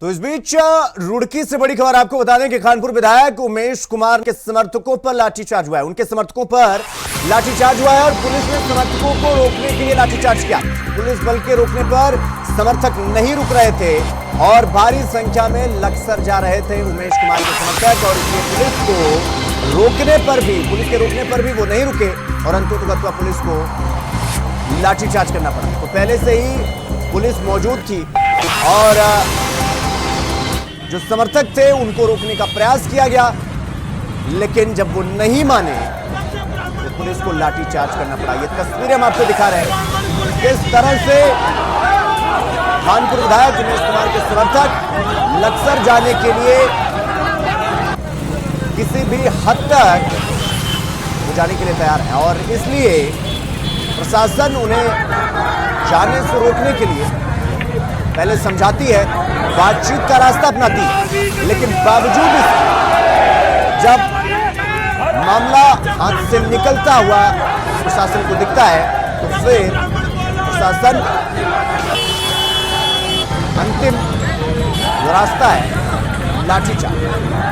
तो इस बीच रुड़की से बड़ी खबर आपको बता दें कि खानपुर विधायक उमेश कुमार के समर्थकों पर लाठीचार्ज हुआ है। उनके समर्थकों पर लाठीचार्ज हुआ है और पुलिस ने समर्थकों को रोकने के लिए लाठीचार्ज किया। पुलिस बल के रोकने पर समर्थक नहीं रुक रहे थे और भारी संख्या में लक्सर जा रहे थे उमेश कुमार के समर्थक, और इसलिए पुलिस को रोकने पर भी, पुलिस के रोकने पर भी वो नहीं रुके और अंततः पुलिस को लाठीचार्ज करना पड़ा। तो पहले से ही पुलिस मौजूद थी और जो समर्थक थे उनको रोकने का प्रयास किया गया, लेकिन जब वो नहीं माने तो पुलिस को लाठीचार्ज करना पड़ा। ये तस्वीरें हम आपको दिखा रहे हैं किस तरह से खानपुर विधायक उमेश कुमार के समर्थक लक्सर जाने के लिए किसी भी हद तक वो जाने के लिए तैयार है और इसलिए प्रशासन उन्हें जाने से रोकने के लिए पहले समझाती है, बातचीत का रास्ता अपनाती है, लेकिन बावजूद जब मामला हाथ से निकलता हुआ प्रशासन को दिखता है तो फिर प्रशासन अंतिम जो रास्ता है लाठीचार्ज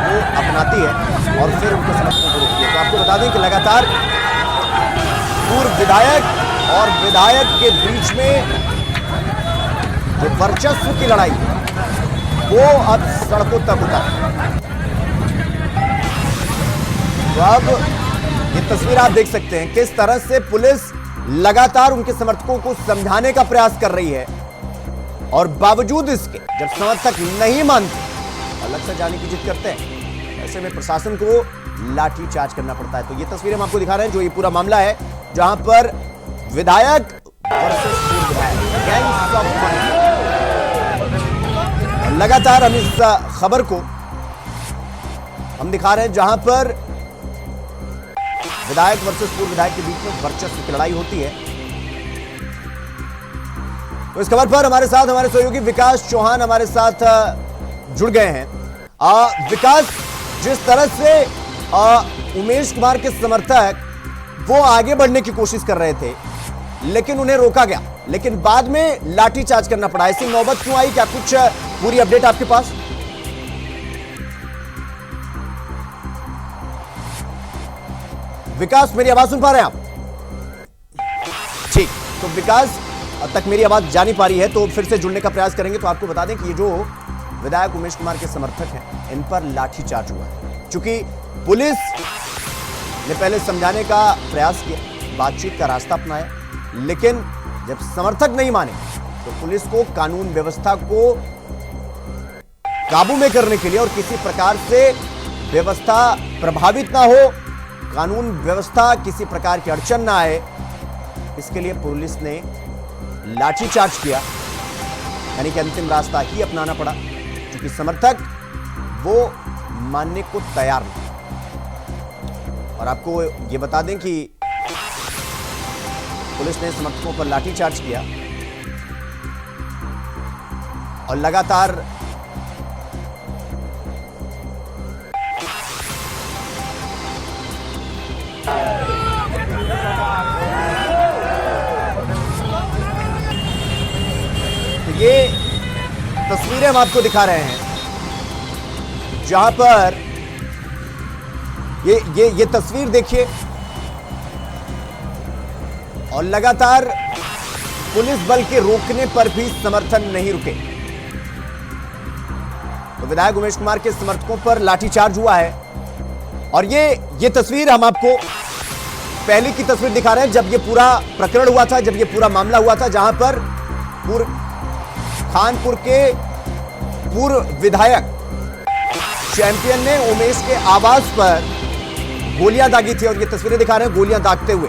वो अपनाती है और फिर उनको समर्थकों को रोकती है। तो आपको बता दें कि लगातार पूर्व विधायक और विधायक के बीच में जो वर्चस्व की लड़ाई वो अब सड़कों तक उतर। तो अब ये तस्वीर आप देख सकते हैं किस तरह से पुलिस लगातार उनके समर्थकों को समझाने का प्रयास कर रही है और बावजूद इसके जब समर्थक नहीं मानते, अलग से जाने की जिद करते हैं, ऐसे में प्रशासन को लाठीचार्ज करना पड़ता है। तो ये तस्वीरें हम आपको दिखा रहे हैं जो ये पूरा मामला है जहां पर विधायक वर्सेस पूर्व विधायक, गैंग्स ऑफ मनी। लगातार हम इस खबर को हम दिखा रहे हैं जहां पर विधायक वर्सेस पूर्व विधायक के बीच में वर्चस्व की लड़ाई होती है। तो इस खबर पर हमारे साथ हमारे सहयोगी विकास चौहान हमारे साथ जुड़ गए हैं। विकास, जिस तरह से उमेश कुमार के समर्थक वो आगे बढ़ने की कोशिश कर रहे थे लेकिन उन्हें रोका गया, लेकिन बाद में लाठीचार्ज करना पड़ा, ऐसी नौबत क्यों आई? क्या कुछ पूरी अपडेट आपके पास? विकास, मेरी आवाज सुन पा रहे हैं आप? ठीक, तो विकास अब तक मेरी आवाज जा नहीं पा रही है तो फिर से जुड़ने का प्रयास करेंगे। तो आपको बता दें कि ये जो विधायक उमेश कुमार के समर्थक हैं इन पर लाठीचार्ज हुआ है, क्योंकि पुलिस ने पहले समझाने का प्रयास किया, बातचीत का रास्ता अपनाया, लेकिन जब समर्थक नहीं माने तो पुलिस को कानून व्यवस्था को काबू में करने के लिए और किसी प्रकार से व्यवस्था प्रभावित ना हो, कानून व्यवस्था किसी प्रकार की अड़चन ना आए, इसके लिए पुलिस ने लाठीचार्ज किया, यानी कि अंतिम रास्ता ही अपनाना पड़ा, क्योंकि समर्थक वो मानने को तैयार नहीं। और आपको ये बता दें कि पुलिस ने समर्थकों पर लाठीचार्ज किया और लगातार तो ये तस्वीरें हम आपको दिखा रहे हैं जहां पर ये तस्वीर देखिए और लगातार पुलिस बल के रोकने पर भी समर्थन नहीं रुके। तो विधायक उमेश कुमार के समर्थकों पर लाठीचार्ज हुआ है और ये तस्वीर हम आपको पहले की तस्वीर दिखा रहे हैं जब ये पूरा प्रकरण हुआ था, जब ये पूरा मामला हुआ था, जहां पर खानपुर के पूर्व विधायक चैंपियन ने उमेश के आवास पर गोलियां दागी थी और ये तस्वीरें दिखा रहे हैं गोलियां दागते हुए।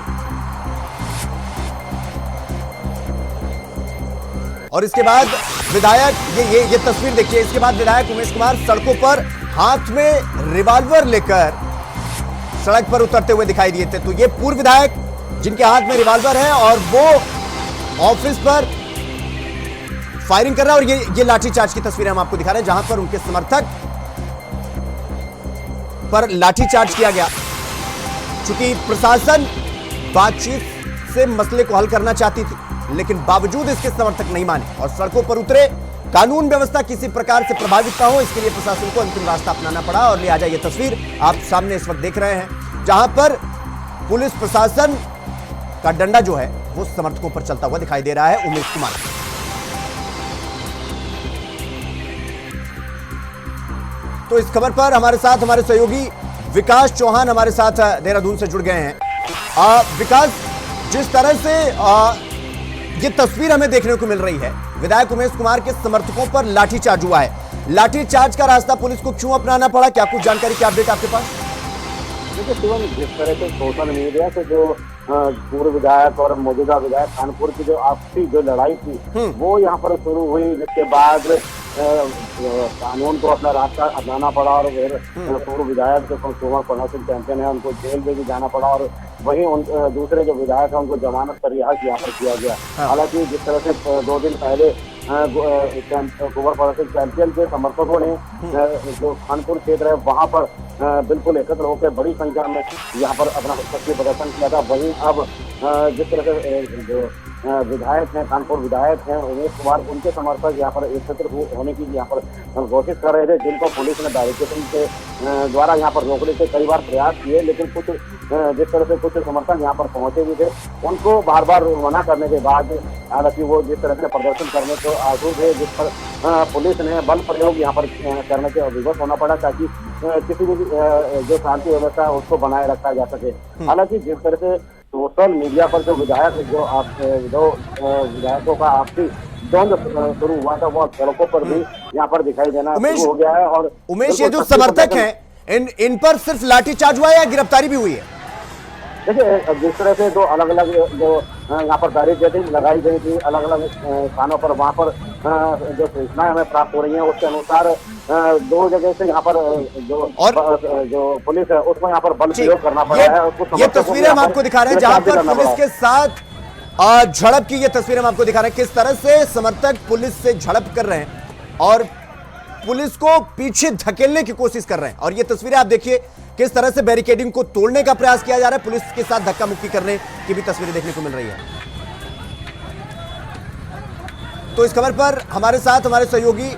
और इसके बाद विधायक ये तस्वीर देखिए, इसके बाद विधायक उमेश कुमार सड़कों पर हाथ में रिवॉल्वर लेकर सड़क पर उतरते हुए दिखाई दिए थे। तो ये पूर्व विधायक जिनके हाथ में रिवॉल्वर है और वो ऑफिस पर फायरिंग कर रहा है और ये लाठीचार्ज की तस्वीरें हम आपको दिखा रहे हैं जहां पर उनके समर्थक पर लाठीचार्ज किया गया, क्योंकि प्रशासन बातचीत से मसले को हल करना चाहती थी, लेकिन बावजूद इसके समर्थक नहीं माने और सड़कों पर उतरे कानून व्यवस्था किसी प्रकार से प्रभावित ना हो, इसके लिए प्रशासन को अंतिम रास्ता अपनाना पड़ा। और लिहाजा ये तस्वीर आप सामने इस वक्त देख रहे हैं, जहां पर पुलिस प्रशासन का डंडा जो है वो समर्थकों पर चलता हुआ दिखाई दे रहा है। उमेश कुमार, तो इस खबर पर हमारे साथ हमारे सहयोगी विकास चौहान हमारे साथ देहरादून से जुड़ गए हैं। विकास, जिस तरह से ये तस्वीर हमें देखने को मिल रही है, विधायक उमेश कुमार के समर्थकों पर लाठीचार्ज हुआ है। लाठीचार्ज का रास्ता पुलिस को क्यों अपनाना पड़ा, क्या कुछ जानकारी की अपडेट आपके पास? देखिए शिवम, जिस तरह से सोशल मीडिया से जो पूर्व विधायक और मौजूदा विधायक कानपुर की जो आपसी जो लड़ाई थी वो यहाँ पर शुरू हुई, जिसके बाद कानून को अपना रास्ता अपनाना पड़ा और फिर पूर्व विधायक जो कुंवर पन्ना सिंह चैंपियन है उनको जेल में भी जाना पड़ा और वहीं उन दूसरे जो विधायक है उनको जमानत पर रिहा यहाँ पर किया गया। हालांकि जिस तरह से 2 दिन पहले कुंवर पन्ना सिंह चैंपियन के समर्थकों ने जो कानपुर क्षेत्र है वहाँ पर बिल्कुल एकत्र होकर बड़ी संख्या में यहाँ पर अपना शक्ति प्रदर्शन किया था। वहीं अब जिस तरह से जो विधायक हैं, कानपुर विधायक हैं उमेश कुमार, उनके समर्थक यहाँ पर एकत्र होने की यहाँ पर कोशिश कर रहे थे, जिनको पुलिस ने बैरिकेडिंग के द्वारा यहाँ पर रोकने के कई बार प्रयास किए, लेकिन कुछ जिस तरह से कुछ समर्थक यहाँ पर पहुंचे भी थे, उनको बार बार मना करने के बाद हालांकि वो जिस तरह से प्रदर्शन करने को आतुर थे, जिस पर पुलिस ने बल प्रयोग यहाँ पर करने के विवश होना पड़ा ताकि किसी भी जो शांति व्यवस्था है उसको बनाए रखा जा सके। हालांकि जिस तरह से सोशल मीडिया पर जो विधायकों का आपसी द्वंद्व शुरू हुआ था वो सड़कों पर भी यहाँ पर दिखाई देना शुरू हो गया है। और उमेश, ये जो समर्थक हैं इन पर सिर्फ लाठीचार्ज हुआ है या गिरफ्तारी भी हुई है? देखिए, जिस तरह से जो अलग अलग जो यहाँ पर बैरिकेडिंग लगाई गई थी अलग अलग स्थानों पर, वहाँ पर जो सूचनाएं हमें प्राप्त हो रही है उसके अनुसार 2 जगह से यहाँ पर जो पुलिस है उसको यहाँ पर बल प्रयोग करना पड़ा है। ये तस्वीरें हम आपको दिखा रहे हैं जहाँ पर पुलिस के साथ झड़प की ये तस्वीरें हम आपको दिखा रहे हैं, किस तरह से समर्थक पुलिस से झड़प कर रहे हैं और पुलिस को पीछे धकेलने की कोशिश कर रहे हैं। और ये तस्वीरें आप देखिए, किस तरह से बैरिकेडिंग को तोड़ने का प्रयास किया जा रहा है, पुलिस के साथ धक्का मुक्की करने की भी तस्वीरें देखने को मिल रही है। तो इस खबर पर हमारे साथ हमारे सहयोगी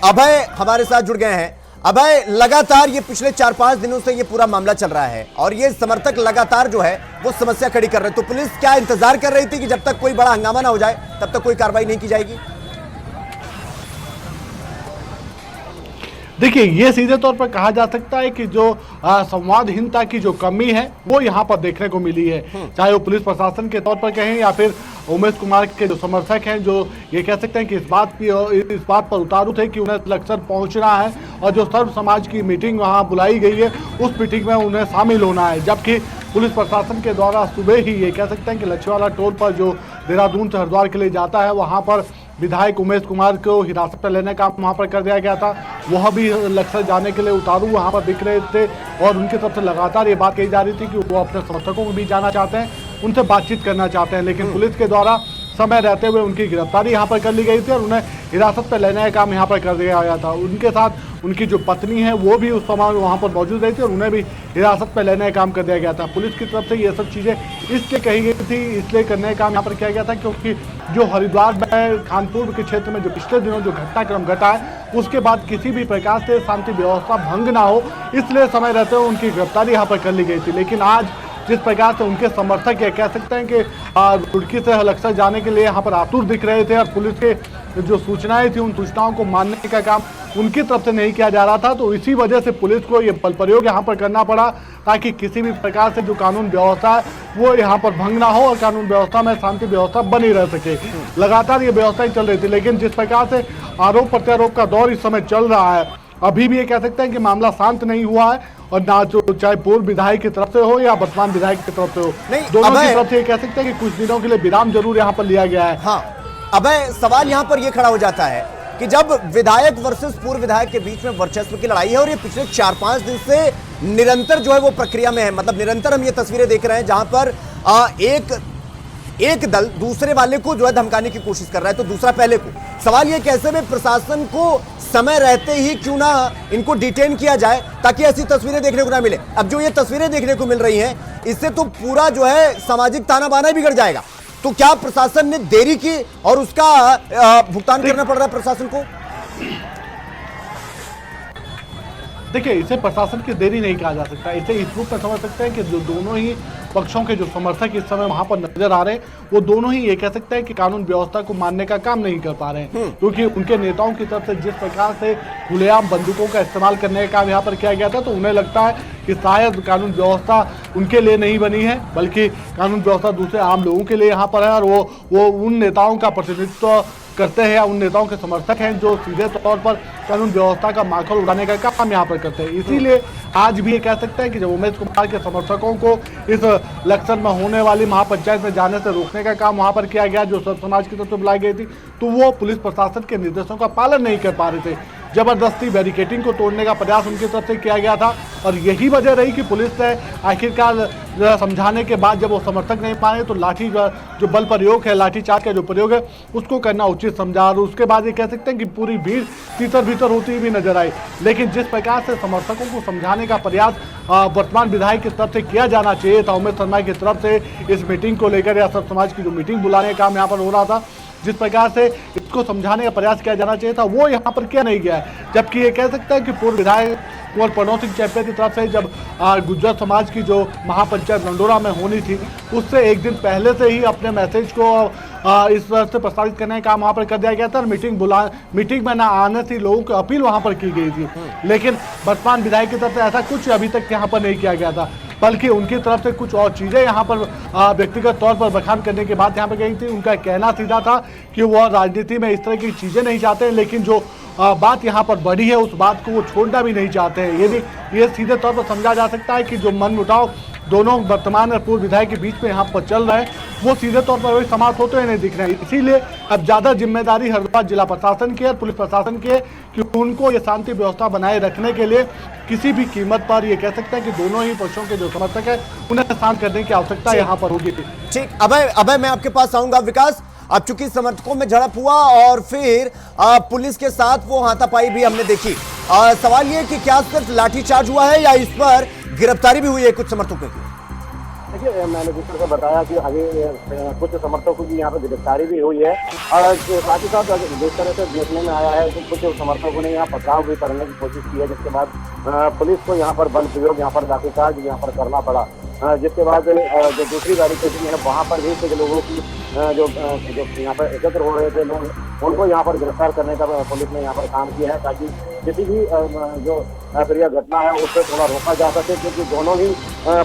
अभय हमारे साथ जुड़ गए हैं। अभय, लगातार ये पिछले 4-5 दिनों से ये पूरा मामला चल रहा है और ये समर्थक लगातार जो है वो समस्या खड़ी कर रहे हैं, तो पुलिस क्या इंतजार कर रही थी कि जब तक कोई बड़ा हंगामा ना हो जाए तब तक कोई कार्रवाई नहीं की जाएगी? देखिए, ये सीधे तौर पर कहा जा सकता है कि जो संवादहीनता की जो कमी है वो यहाँ पर देखने को मिली है, चाहे वो पुलिस प्रशासन के तौर पर कहें या फिर उमेश कुमार के जो समर्थक हैं, जो ये कह सकते हैं कि इस बात पर उतारू थे कि उन्हें लक्सर पहुंचना है और जो सर्व समाज की मीटिंग वहाँ बुलाई गई है उस मीटिंग में उन्हें शामिल होना है। जबकि पुलिस प्रशासन के द्वारा सुबह ही ये कह सकते हैं कि लच्छेवाला टोल पर जो देहरादून से हरिद्वार के लिए जाता है वहाँ पर विधायक उमेश कुमार को हिरासत में लेने का वहाँ पर कर दिया गया था। वह भी लक्सर जाने के लिए उतारू वहाँ पर दिख रहे थे और उनकी तरफ से लगातार ये बात कही जा रही थी कि वो अपने समर्थकों को भी जाना चाहते हैं, उनसे बातचीत करना चाहते हैं, लेकिन पुलिस के द्वारा समय रहते हुए उनकी गिरफ्तारी यहाँ पर कर ली गई थी और उन्हें हिरासत में लेने का काम यहाँ पर कर दिया गया था। उनके साथ उनकी जो पत्नी है वो भी उस समय वहाँ पर मौजूद रही थी और उन्हें भी हिरासत में लेने का काम कर दिया गया था। पुलिस की तरफ से ये सब चीज़ें इसलिए कही गई थी, इसलिए करने का काम यहाँ पर किया गया था क्योंकि जो हरिद्वार में कानपुर के क्षेत्र में जो पिछले दिनों जो घटनाक्रम घटा है उसके बाद किसी भी प्रकार से शांति व्यवस्था भंग ना हो, इसलिए समय रहते हुए उनकी गिरफ्तारी यहाँ पर कर ली गई थी। लेकिन आज जिस प्रकार से उनके समर्थक ये कह सकते हैं कि रुड़की से लक्सर जाने के लिए यहाँ पर आतुर दिख रहे थे और पुलिस के जो सूचनाएं थी उन सूचनाओं को मानने का काम उनकी तरफ से नहीं किया जा रहा था, तो इसी वजह से पुलिस को ये बल प्रयोग यहाँ पर करना पड़ा ताकि किसी भी प्रकार से जो कानून व्यवस्था है वो यहाँ पर भंग ना हो और कानून व्यवस्था में शांति व्यवस्था बनी रह सके। लगातार ये व्यवस्थाएं चल रही थी, लेकिन जिस प्रकार से आरोप प्रत्यारोप का दौर इस समय चल रहा है, अभी भी ये कह सकते हैं कि मामला शांत नहीं हुआ है और ना जो चाहे पूर्व विधायक की तरफ से हो या वर्तमान विधायक की तरफ से हो, दोनों की तरफ से ये कह सकते हैं कि कुछ दिनों के लिए विराम जरूर यहाँ पर लिया गया है। हाँ, अबे सवाल यहाँ पर ये खड़ा हो जाता है कि जब विधायक वर्सेस पूर्व विधायक के बीच में वर्चस्व की लड़ाई है और ये पिछले 4-5 दिन से निरंतर जो है वो प्रक्रिया में है, मतलब निरंतर हम ये तस्वीरें देख रहे हैं जहां पर एक दल दूसरे वाले को जो है धमकाने की कोशिश कर रहा है तो दूसरा पहले को। सवाल ये कैसे में प्रशासन को समय रहते ही क्यों ना इनको डिटेन किया जाए ताकि ऐसी तस्वीरें देखने को ना मिले। अब जो ये तस्वीरें देखने को मिल रही हैं इससे तो पूरा जो है सामाजिक ताना बाना बिगड़ जाएगा। तो क्या प्रशासन ने देरी की और उसका भुगतान करना पड़ रहा है प्रशासन को? देखिए, इसे प्रशासन की देरी नहीं कहा जा सकता। इसे इस रूप में समझ सकते हैं कि जो दोनों ही पक्षों के जो समर्थक इस समय वहां पर नजर आ रहे हैं, वो दोनों ही ये कह सकते हैं कि कानून व्यवस्था को मानने का काम नहीं कर पा रहे हैं, क्योंकि उनके नेताओं की तरफ से जिस प्रकार से खुलेआम बंदूकों का इस्तेमाल करने का काम यहाँ पर किया गया था, तो उन्हें लगता है कि शायद कानून व्यवस्था उनके लिए नहीं बनी है, बल्कि कानून व्यवस्था दूसरे आम लोगों के लिए यहाँ पर है, और वो उन नेताओं का प्रतिनिधित्व करते हैं या उन नेताओं के समर्थक हैं जो सीधे तौर पर कानून व्यवस्था का माखौल उड़ाने का काम यहाँ पर करते हैं। इसीलिए आज भी ये कह सकते हैं कि जब उमेश कुमार के समर्थकों को इस लक्सर में होने वाली महापंचायत में जाने से रोकने का काम वहाँ पर किया गया, जो सर्व समाज की तरफ से बुलाई गई थी, तो वो पुलिस प्रशासन के निर्देशों का पालन नहीं कर पा रहे थे। जबरदस्ती बैरिकेडिंग को तोड़ने का प्रयास उनकी तरफ से किया गया था, और यही वजह रही कि पुलिस ने आखिरकार समझाने के बाद जब वो समर्थक नहीं पाए तो लाठी जो बल प्रयोग है, लाठीचार्ज का जो प्रयोग है, उसको करना उचित समझा। और उसके बाद ये कह सकते हैं कि पूरी भीड़ तीतर भीतर होती हुई नजर आई। लेकिन जिस प्रकार से समर्थकों को समझाने का प्रयास वर्तमान विधायक की तरफ से किया जाना चाहिए था, उमेश शर्मा की तरफ से इस मीटिंग को लेकर या सब समाज की जो मीटिंग बुलाने का काम यहाँ पर हो रहा था, जिस प्रकार से इसको समझाने का प्रयास किया जाना चाहिए था, वो यहाँ पर किया नहीं गया है। जबकि ये कह सकते हैं कि पूर्व विधायक कुंवर प्रणव सिंह चैप्टर की तरफ से जब गुर्जर समाज की जो महापंचायत लंडोरा में होनी थी, उससे एक दिन पहले से ही अपने मैसेज को इस तरह से प्रसारित करने का काम वहाँ पर कर दिया गया था, और मीटिंग में ना आने से लोगों की अपील वहाँ पर की गई थी। लेकिन वर्तमान विधायक की तरफ से ऐसा कुछ अभी तक यहाँ पर नहीं किया गया था, बल्कि उनकी तरफ से कुछ और चीज़ें यहाँ पर व्यक्तिगत तौर पर बखान करने के बाद यहाँ पर गई थी। उनका कहना सीधा था कि वह राजनीति में इस तरह की चीज़ें नहीं चाहते हैं, लेकिन जो बात यहाँ पर बढ़ी है उस बात को वो छोड़ना भी नहीं चाहते हैं। ये सीधे तौर पर समझा जा सकता है कि जो मनमुटाव दोनों वर्तमान और पूर्व विधायक के बीच में यहाँ पर चल रहा है, वो सीधे तौर पर वही समाप्त होते हुए नहीं दिख रहे हैं। इसीलिए अब ज़्यादा जिम्मेदारी हरिद्वार जिला प्रशासन की और पुलिस प्रशासन की है कि उनको ये शांति व्यवस्था बनाए रखने के लिए किसी भी कीमत पर ये कह सकते हैं कि दोनों ही पक्षों के जो समर्थक है उन्हें शांत करने की आवश्यकता यहाँ पर होगी। ठीक, अभय मैं आपके पास आऊंगा। विकास, अब चूंकि समर्थकों में झड़प हुआ और फिर पुलिस के साथ वो हाथापाई भी हमने देखी, सवाल ये कि क्या सिर्फ लाठीचार्ज हुआ है या इस पर गिरफ्तारी भी हुई है कुछ समर्थकों की? देखिए, मैंने जिस तरह से बताया कि आगे कुछ समर्थकों की यहाँ पर गिरफ्तारी भी हुई है, और साथ ही साथ जिस तरह से देखने में आया है कि कुछ समर्थकों ने यहाँ पथराव भी करने की कोशिश की है, जिसके बाद पुलिस को यहाँ पर बल प्रयोग, यहाँ पर लाठीचार्ज यहाँ पर करना पड़ा, जिसके बाद जो दूसरी बैरिकेडिंग है वहाँ पर भी कुछ लोगों की जो यहाँ पर एकत्र हो रहे थे लोग, उनको यहाँ पर गिरफ्तार करने का पुलिस ने यहाँ पर काम किया है, ताकि किसी भी जो अप्रिय घटना है उससे थोड़ा रोका जा सके, क्योंकि दोनों ही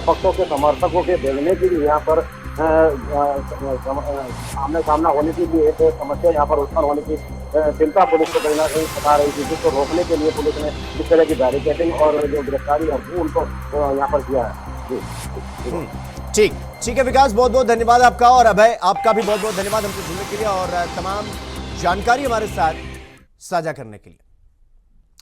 पक्षों के समर्थकों के देखने के लिए यहाँ पर आमने सामना होने की भी एक समस्या यहाँ पर उत्पन्न होने की चिंता पुलिस को कहीं ना कहीं बता रही थी, जिसको रोकने के लिए पुलिस ने इस तरह की बैरिकेडिंग और जो गिरफ्तारी है वो उनको यहाँ पर किया है। ठीक है विकास, बहुत बहुत धन्यवाद आपका, और अभय आपका भी बहुत बहुत धन्यवाद हमसे जुड़ने के लिए और तमाम जानकारी हमारे साथ साझा करने के लिए।